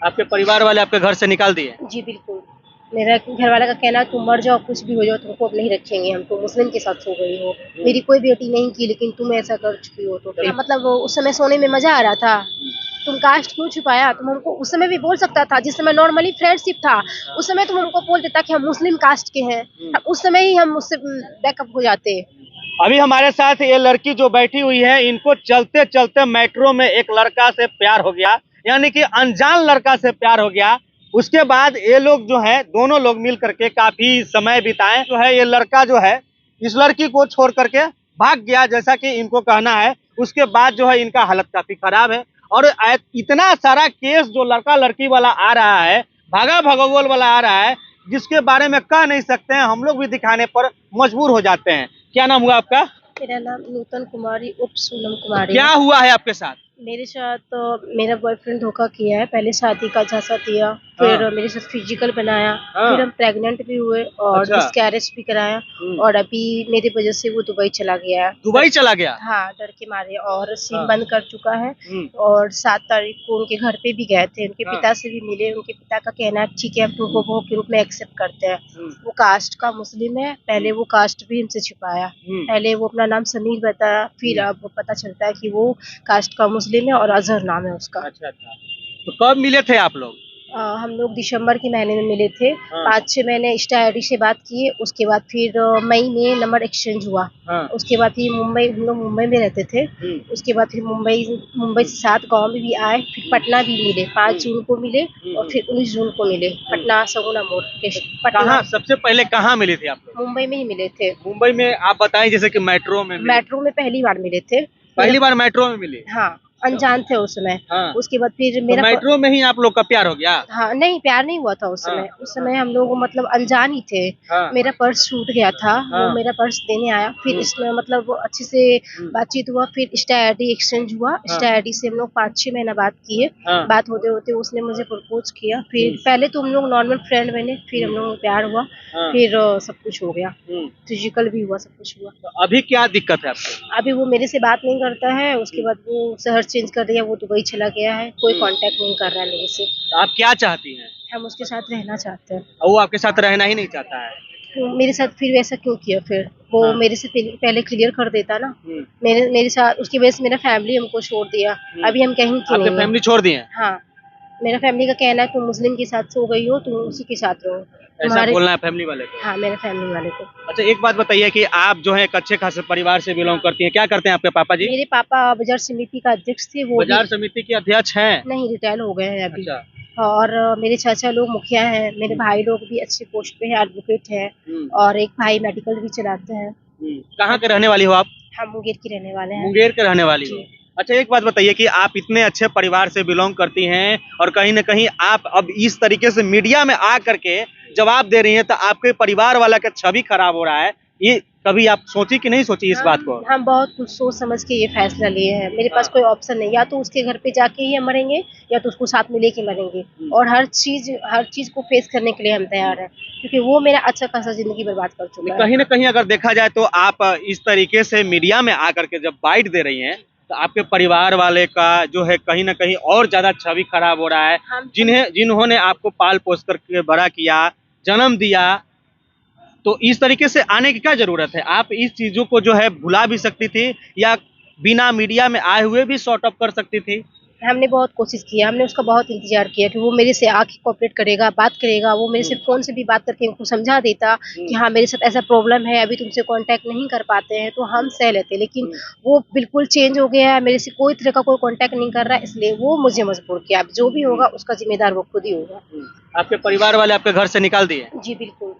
आपके परिवार वाले आपके घर से निकाल दिए? जी बिल्कुल। मेरा घर वाला का कहना है तुम मर जाओ कुछ भी हो जाओ तुमको अब नहीं रखेंगे हम, तो मुस्लिम के साथ सो गई हो। मेरी कोई बेटी नहीं की लेकिन तुम ऐसा कर चुकी हो तो फिर मतलब वो उस समय सोने में मजा आ रहा था। तुम कास्ट क्यों छुपाया? तुम हमको उस समय भी बोल सकता था, जिस समय नॉर्मली फ्रेंडशिप था उस समय तुम हमको बोल देता कि हम मुस्लिम कास्ट के हैं, उस समय ही हम उससे बैकअप हो जाते। अभी हमारे साथ ये लड़की जो बैठी हुई है, इनको चलते चलते मेट्रो में एक लड़का से प्यार हो गया, यानी कि अनजान लड़का से प्यार हो गया। उसके बाद ये लोग जो है दोनों लोग मिल करके काफी समय बिताए। जो है ये लड़का जो है इस लड़की को छोड़ करके भाग गया, जैसा कि इनको कहना है। उसके बाद जो है इनका हालत काफी खराब है और इतना सारा केस जो लड़का लड़की वाला आ रहा है, भागा भगोल वाला आ रहा है, जिसके बारे में कह नहीं सकते हैं, हम लोग भी दिखाने पर मजबूर हो जाते हैं। क्या नाम हुआ आपका? मेरा नाम नूतन कुमारी उप सोनम कुमारी क्या है। हुआ है आपके साथ? मेरे साथ मेरा बॉयफ्रेंड धोखा किया है, पहले शादी का झांसा दिया, फिर हाँ। मेरे साथ फिजिकल बनाया, हाँ। फिर हम प्रेग्नेंट भी हुए और अच्छा। मिसकैरेज भी कराया और अभी मेरी वजह से वो दुबई चला गया है। दुबई चला गया? हाँ, डर के मारे और सिम हाँ। बंद कर चुका है और 7 तारीख को उनके घर पे भी गए थे, उनके हाँ। पिता से भी मिले। उनके पिता का कहना है ठीक है हम तुमको बहू के रूप में एक्सेप्ट करते हैं। वो कास्ट का मुस्लिम है, पहले वो कास्ट भी हमसे छुपाया। पहले वो अपना नाम समीर बताया, फिर अब पता चलता है कि वो कास्ट का मुस्लिम है और अजहर नाम है उसका। अच्छा अच्छा, तो कब मिले थे आप लोग? हम लोग दिसंबर के महीने में मिले थे। हाँ। 5-6 महीने इंस्टा आईडी से बात किए, उसके बाद फिर मई में नंबर एक्सचेंज हुआ। हाँ। उसके बाद फिर हम लोग मुंबई में रहते थे। उसके बाद फिर मुंबई से 7 गाँव में भी आए, फिर पटना भी मिले। 5 जून को मिले और फिर 19 जून को मिले पटना सगुना मोड़ के पटना। कहाँ सबसे पहले कहाँ मिले थे आप लोग? मुंबई में ही मिले थे। मुंबई में आप बताएं, जैसे कि मेट्रो में मिले? मेट्रो में पहली बार मिले थे। पहली बार मेट्रो में मिले? हाँ, अनजान थे उस समय। हाँ। उसके बाद फिर तो मेरा मेट्रो में ही आप लोग का प्यार हो गया? हाँ, नहीं प्यार नहीं हुआ था उस समय। हाँ। उस समय हम लोग मतलब अनजान ही थे। हाँ। मेरा पर्स छूट गया था, हाँ। वो मेरा पर्स देने आया। फिर इसमें मतलब वो अच्छे से बातचीत हुआ, फिर इंस्टा आईडी एक्सचेंज हुआ। इंस्टा आईडी से हम लोग 5-6 महीना बात किए। हाँ। बात होते-होते उसने मुझे प्रपोज़ किया। फिर पहले तो हम लोग नॉर्मल फ्रेंड बने, फिर हम लोगों को प्यार हुआ, हाँ। फिर सब कुछ हो गया। फिजिकल भी हुआ, सब कुछ हुआ। तो अभी क्या दिक्कत है आपको? अभी वो मेरे से बात नहीं करता है, उसके बाद वो शहर चेंज कर दिया, वो दुबई चला गया है, कोई कांटेक्ट नहीं कर रहा है मेरे से। तो आप क्या चाहती हैं? हम उसके साथ रहना चाहते हैं। और वो आपके साथ रहना ही नहीं चाहता है? तो मेरे साथ फिर वैसा क्यों किया फिर? वो हाँ। मेरे से पहले क्लियर कर देता ना। मेरे साथ उसकी वजह से मेरा फैमिली हमको छोड़ दिया। अभी हम कहीं की आपके नहीं है। फैमिली छोड़ दिए हैं? हाँ, मेरा फैमिली का कहना है तुम मुस्लिम के साथ सो गई हो, तुम उसी के साथ रहो। ऐसा बोलना है फैमिली वाले को? हाँ, मेरे फैमिली वाले को। अच्छा, एक बात बताइए कि आप जो है एक अच्छे खासे परिवार से बिलोंग करती हैं, क्या करते हैं आपके पापा जी? मेरे पापा बाजार समिति का अध्यक्ष थे, वो बाजार समिति के अध्यक्ष हैं? नहीं रिटायर हो गए हैं अभी। अच्छा। और मेरे चाचा लोग मुखिया हैं, मेरे भाई लोग भी अच्छे पोस्ट पे हैं, एडवोकेट हैं और एक भाई मेडिकल भी चलाते हैं। कहाँ के रहने वाली हो आप? हम मुंगेर के रहने वाले हैं। मुंगेर के रहने वाली हो? अच्छा, एक बात बताइए कि आप इतने अच्छे परिवार से बिलोंग करती हैं और कहीं न कहीं आप अब इस तरीके से मीडिया में आ करके जवाब दे रही हैं, तो आपके परिवार वाला का छवि खराब हो रहा है। ये कभी आप सोची कि नहीं सोची इस बात को? हम बहुत कुछ सोच समझ के ये फैसला लिए हैं। मेरे पास कोई ऑप्शन नहीं, या तो उसके घर पे जाके ही हम मरेंगे या तो उसको साथ में लेके मरेंगे। और हर चीज को फेस करने के लिए हम तैयार हैं, क्योंकि वो मेरा अच्छा खासा जिंदगी बर्बाद कर चुका है। कहीं न कहीं अगर देखा जाए तो आप इस तरीके से मीडिया में आकर के जब बाइट दे रही हैं, तो आपके परिवार वाले का जो है कहीं न कहीं और ज़्यादा छवि खराब हो रहा है। जिन्होंने आपको पाल पोस करके बड़ा किया, जन्म दिया, तो इस तरीके से आने की क्या ज़रूरत है? आप इस चीज़ों को जो है भुला भी सकती थी या बिना मीडिया में आए हुए भी सॉर्ट ऑफ कर सकती थी? हमने बहुत कोशिश किया, हमने उसका बहुत इंतजार किया कि वो मेरे से आके कोऑपरेट करेगा, बात करेगा। वो मेरे से फ़ोन से भी बात करके उनको समझा देता कि हाँ, मेरे साथ ऐसा प्रॉब्लम है, अभी तुमसे कॉन्टैक्ट नहीं कर पाते हैं, तो हम सह लेते। लेकिन वो बिल्कुल चेंज हो गया है, मेरे से कोई तरह का कोई कॉन्टैक्ट नहीं कर रहा है, इसलिए वो मुझे मजबूर किया। अब जो भी होगा उसका ज़िम्मेदार वो खुद ही होगा। आपके परिवार वाले आपके घर से निकाल दिए? जी, बिल्कुल।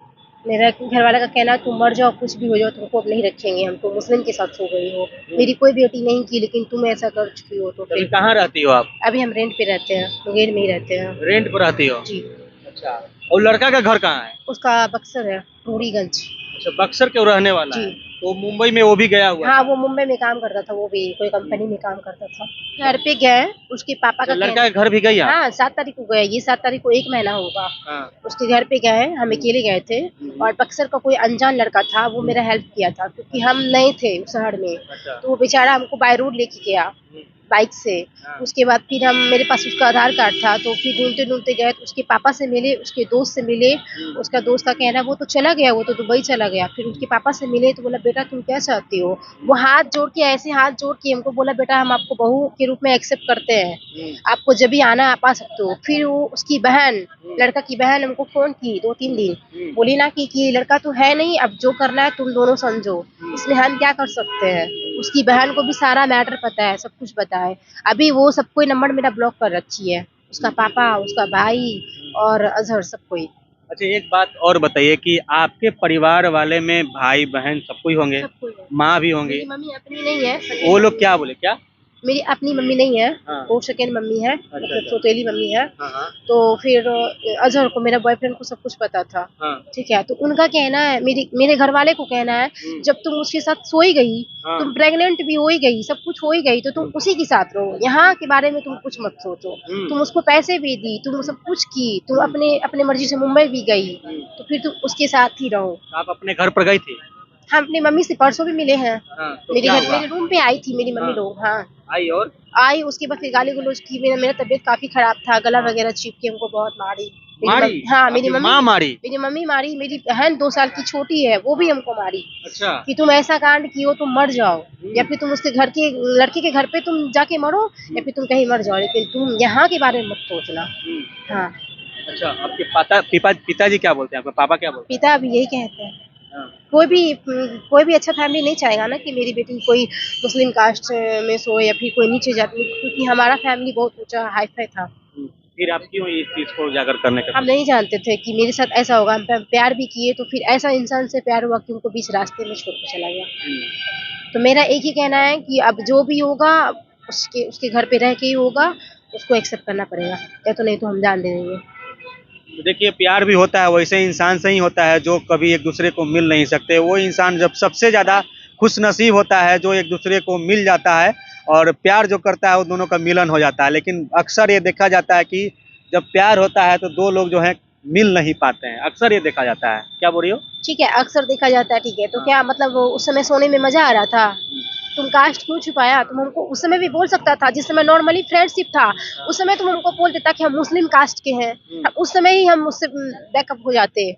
मेरा घर वाला का कहना है तुम मर जाओ कुछ भी हो जाओ तुमको अब नहीं रखेंगे हम, तो मुस्लिम के साथ सो गई हो। मेरी कोई बेटी नहीं की लेकिन तुम ऐसा कर चुकी हो तो अभी फिर। कहाँ रहती हो आप? अभी हम रेंट पे रहते हैं, मुंगेर में ही रहते हैं। रेंट पर रहती हो? जी। अच्छा, और लड़का का घर कहाँ है? उसका बक्सर है, रूड़ीगंज। अच्छा, बक्सर के रहने वाला है? जी। तो मुंबई में वो भी गया हुआ हाँ, था? वो मुंबई में काम करता था, वो भी कोई कंपनी में काम करता था। घर पे गए, उसके पापा का लड़का के घर भी गई आप? हाँ, 7 तारीख को गए, ये 7 तारीख को 1 महीना होगा। हाँ। उसके घर पे गए, हम अकेले गए थे और बक्सर का कोई अनजान लड़का था, वो मेरा हेल्प किया था क्योंकि हम नए थे उस शहर में। अच्छा। तो वो बेचारा हमको बाय रोड लेके गया। बाइक से। हाँ। उसके बाद फिर हम मेरे पास उसका आधार कार्ड था, तो फिर ढूंढते ढूंढते गए तो उसके पापा से मिले, उसके दोस्त से मिले। उसका दोस्त का कहना वो तो चला गया, वो तो दुबई चला गया। फिर उसके पापा से मिले तो बोला बेटा तुम क्या चाहती हो। वो हाथ जोड़ के, ऐसे हाथ जोड़ के हमको बोला बेटा हम आपको बहू के रूप में एक्सेप्ट करते हैं, आपको जब भी आना आप आ सकते हो। फिर वो उसकी बहन, लड़का की बहन हमको फोन की 2-3 दिन, बोली ना कि लड़का तो है नहीं, अब जो करना है तुम दोनों समझो, इसमें हम क्या कर सकते हैं। उसकी बहन को भी सारा मैटर पता है, सब कुछ पता है। अभी वो सब कोई नंबर मेरा ब्लॉक कर रखी है, उसका पापा, उसका भाई और अजहर, सब कोई। अच्छा, एक बात और बताइए कि आपके परिवार वाले में भाई बहन सब कोई होंगे, सब कोई है। माँ भी होंगी, मेरी मम्मी अपनी नहीं है, सगी वो लोग मम्मी क्या है। बोले क्या? मेरी अपनी मम्मी नहीं है, हाँ। वो सेकेंड मम्मी है, मतलब अच्छा। सौतेली मम्मी है। हाँ हाँ तो फिर अजहर को, मेरा बॉयफ्रेंड को सब कुछ पता था। हाँ। ठीक है, तो उनका कहना है, मेरे घर वाले को कहना है, जब तुम उसके साथ सोई गई, हाँ। तुम प्रेग्नेंट भी हो ही गई, सब कुछ हो ही गई, तो तुम उसी के साथ रहो, यहाँ के बारे में तुम कुछ मत सोचो। तुम उसको पैसे भी दी, तुम सब कुछ की, तुम अपने अपने मर्जी से मुंबई भी गई, तो फिर तुम उसके साथ ही रहो। आप अपने घर पर गई थी? हम अपनी मम्मी से परसों भी मिले हैं। हाँ, तो मेरे क्या घर, हुआ? मेरे रूम पे आई थी मेरी मम्मी हाँ। लोग। हाँ, आई और? आई, उसके बाद फिर गाली गलौज की। मेरा तबीयत काफी खराब था, गला वगैरह चिप के हमको बहुत मारी। मारी? हाँ, मेरी आपकी मम्मी, माँ मारी? मेरी मम्मी मारी। मेरी बहन 2 साल की छोटी है, वो भी हमको मारी अच्छा। कि तुम ऐसा कांड किए हो, तुम मर जाओ, या फिर तुम उसके घर के लड़के के घर पे तुम जाके मरो, या फिर तुम कहीं मर जाओ, लेकिन तुम यहाँ के बारे में मत सोचना। हाँ। अच्छा, आपके पिताजी क्या बोलते हैं, आपके पापा क्या बोलते पिता अभी यही कहते हैं, हैं? हाँ। कोई भी अच्छा फैमिली नहीं चाहेगा ना कि मेरी बेटी कोई मुस्लिम कास्ट में सो, या फिर कोई नीचे जाति में, क्योंकि हमारा फैमिली बहुत ऊंचा हाई फाई था। फिर आप क्यों इस चीज को उजागर करने का? हम नहीं जानते थे कि मेरे साथ ऐसा होगा। हम प्यार भी किए, तो फिर ऐसा इंसान से प्यार हुआ कि उनको बीच रास्ते में छोड़ के चला गया। तो मेरा एक ही कहना है कि अब जो भी होगा उसके उसके घर पे रह के ही होगा, उसको एक्सेप्ट करना पड़ेगा, या तो नहीं तो हम जान दे देंगे। तो देखिए, प्यार भी होता है वैसे इंसान से ही होता है जो कभी एक दूसरे को मिल नहीं सकते। वो इंसान जब सबसे ज़्यादा खुश नसीब होता है जो एक दूसरे को मिल जाता है, और प्यार जो करता है वो दोनों का मिलन हो जाता है। लेकिन अक्सर ये देखा जाता है कि जब प्यार होता है तो दो लोग जो हैं मिल नहीं पाते हैं, अक्सर ये देखा जाता है। क्या बोल रही हो? ठीक है, अक्सर देखा जाता है, ठीक है, तो क्या मतलब वो उस समय सोने में मजा आ रहा था? तुम कास्ट क्यों छुपाया? तुम हमको उस समय भी बोल सकता था, जिस समय नॉर्मली फ्रेंडशिप था, उस समय तुम हमको बोल देता कि हम मुस्लिम कास्ट के हैं, उस समय ही हम उससे बैकअप हो जाते।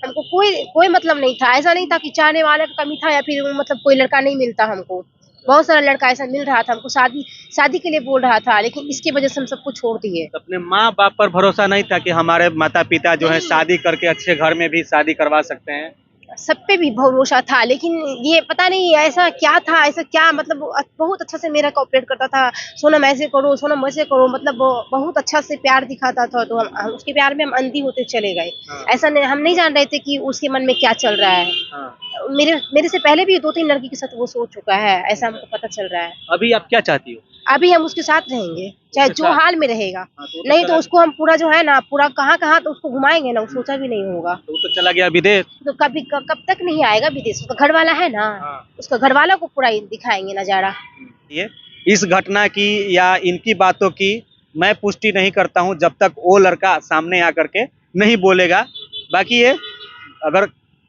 हमको कोई कोई मतलब नहीं था, ऐसा नहीं था कि चाहने वाले का कमी था, या फिर मतलब कोई लड़का नहीं मिलता हमको। बहुत सारा लड़का ऐसा मिल रहा था हमको, शादी के लिए बोल रहा था, लेकिन इसकी वजह से हम सब कुछ छोड़ दिए। तो अपने माँ बाप पर भरोसा नहीं था कि हमारे माता पिता जो है शादी करके अच्छे घर में भी शादी करवा सकते हैं? सब पे भी भरोसा था, लेकिन ये पता नहीं ऐसा क्या था, ऐसा क्या मतलब बहुत अच्छा से मेरा कोऑपरेट करता था। सोनम ऐसे करो, सोनम वैसे करो, मतलब वो बहुत अच्छा से प्यार दिखाता था, तो हम उसके प्यार में हम अंधी होते चले गए। ऐसा नहीं, हम नहीं जान रहे थे कि उसके मन में क्या चल रहा है। मेरे से पहले भी 2-3 लड़की के साथ वो सो चुका है, ऐसा हमको पता चल रहा है। अभी आप क्या चाहती हो? अभी हम उसके साथ रहेंगे, चाहे जो हाल में रहेगा। हाँ, तो नहीं तो उसको हम पूरा जो है ना, पूरा कहाँ कहाँ तो उसको घुमाएंगे ना, वो सोचा भी नहीं होगा। तो वो तो चला गया विदेश। तो कब तक नहीं आएगा विदेश, उसका घर वाला है ना। हाँ। उसका घर वाला को पूरा दिखाएंगे नजारा। ये इस घटना की या इनकी बातों की मैं पुष्टि नहीं करता हूं जब तक वो लड़का सामने आकर के नहीं बोलेगा। बाकी ये अगर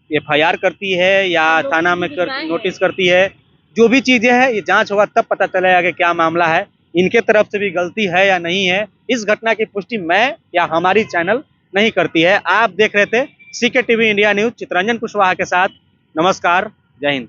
एफआईआर करती है या थाना में नोटिस करती है, जो भी चीजें हैं ये जांच होगा तब पता चलेगा कि क्या मामला है, इनके तरफ से भी गलती है या नहीं है। इस घटना की पुष्टि मैं या हमारी चैनल नहीं करती है। आप देख रहे थे CK TV India news, Chitranjan Kushwaha के साथ। नमस्कार, जय हिंद।